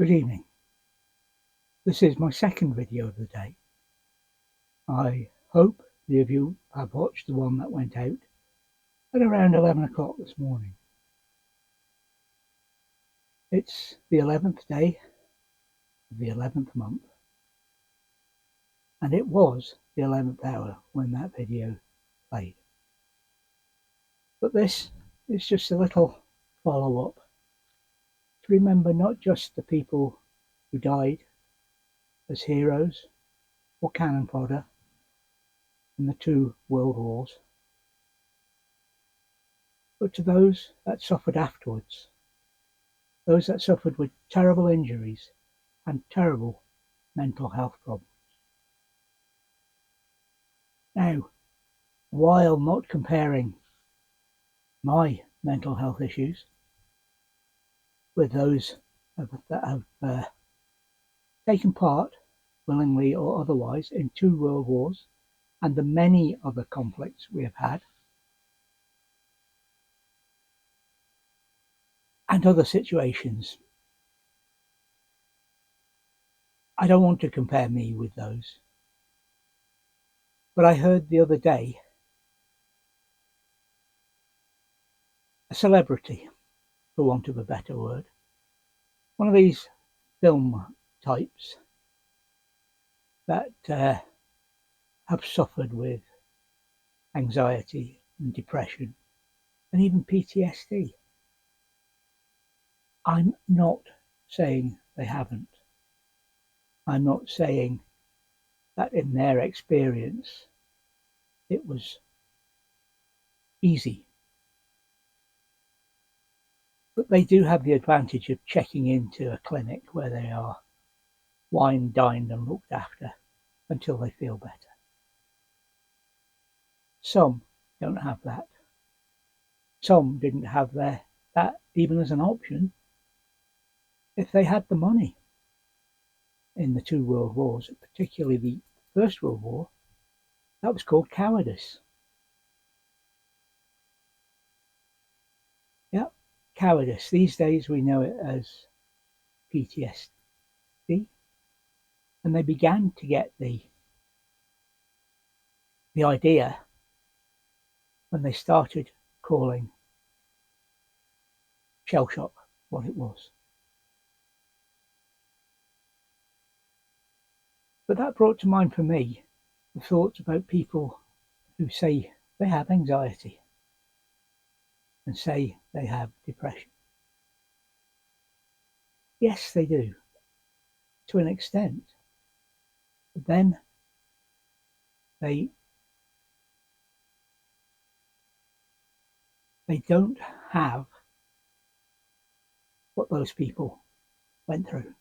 Good evening. This is my second video of the day. I hope the of you have watched the one that went out at around 11 o'clock this morning. It's the 11th day of the 11th month, and it was the 11th hour when that video played. But this is just a little follow-up to remember not just the people who died as heroes or cannon fodder in the two world wars, but to those that suffered afterwards, those that suffered with terrible injuries and terrible mental health problems. Now, while not comparing my mental health issues with those that have taken part, willingly or otherwise, in two world wars and the many other conflicts we have had, and other situations, I don't want to compare me with those. But I heard the other day a celebrity, for want of a better word, one of these film types that have suffered with anxiety and depression and even PTSD. I'm not saying they haven't. I'm not saying that in their experience it was easy. But they do have the advantage of checking into a clinic where they are wined, dined and looked after until they feel better. Some don't have that. Some didn't have that even as an option if they had the money. In the two world wars, particularly the First World War, that was called cowardice. Yeah, cowardice. These days we know it as PTSD. And they began to get the idea when they started calling shell shock what it was. But that brought to mind for me the thoughts about people who say they have anxiety and say they have depression. Yes, they do, to an extent. But then they don't have what those people went through.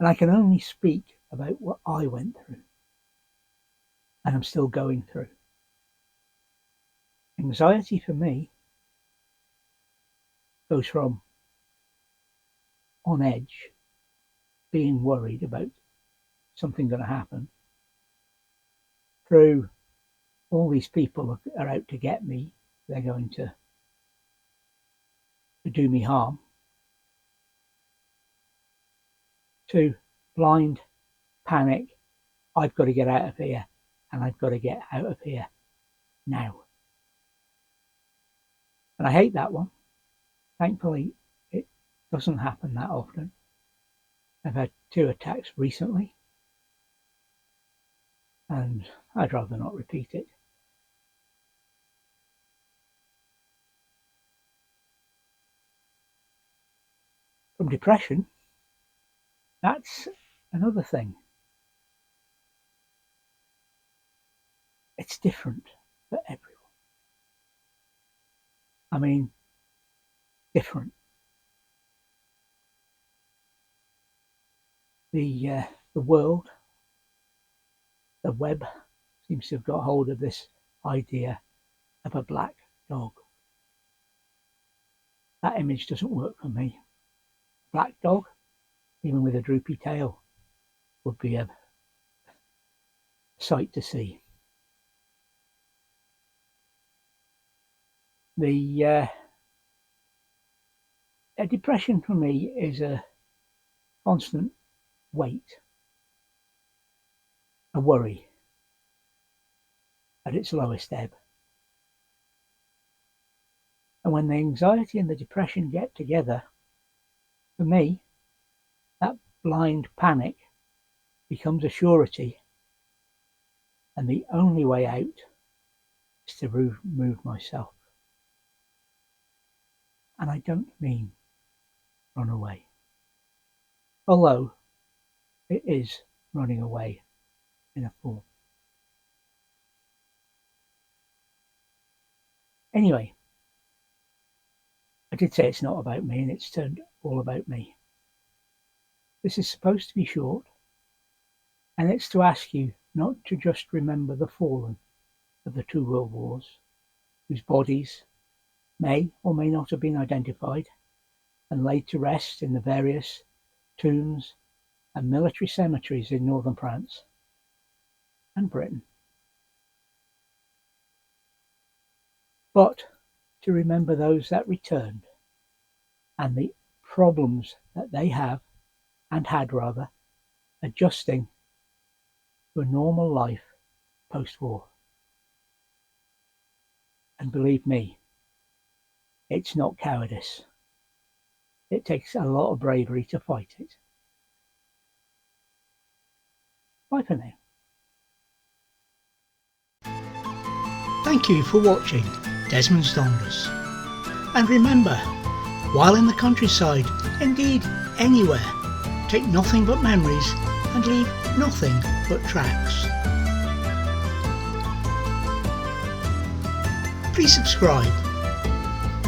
And I can only speak about what I went through and I'm still going through. Anxiety for me goes from on edge, being worried about something going to happen, through all these people are out to get me, they're going to do me harm, to blind panic, I've got to get out of here and I've got to get out of here now. And I hate that one. Thankfully, it doesn't happen that often. I've had 2 attacks recently and I'd rather not repeat it. From depression, that's another thing. It's different for everyone. I mean, different. The world, the web, seems to have got hold of this idea of a black dog. That image doesn't work for me. Black dog, even with a droopy tail, would be a sight to see. The depression for me is a constant weight, a worry at its lowest ebb. And when the anxiety and the depression get together, for me, that blind panic becomes a surety, and the only way out is to remove myself. And I don't mean run away, although it is running away in a form. Anyway, I did say it's not about me, and it's turned all about me. This is supposed to be short, and it's to ask you not to just remember the fallen of the 2 world wars, whose bodies may or may not have been identified and laid to rest in the various tombs and military cemeteries in northern France and Britain, but to remember those that returned and the problems that they have and had rather adjusting to a normal life post-war. And believe me, it's not cowardice. It takes a lot of bravery to fight it. Bye for now. Thank you for watching Desmond's Donders. And remember, while in the countryside, indeed anywhere, take nothing but memories and leave nothing but tracks. Please subscribe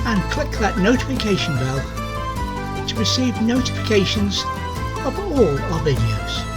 and click that notification bell to receive notifications of all our videos.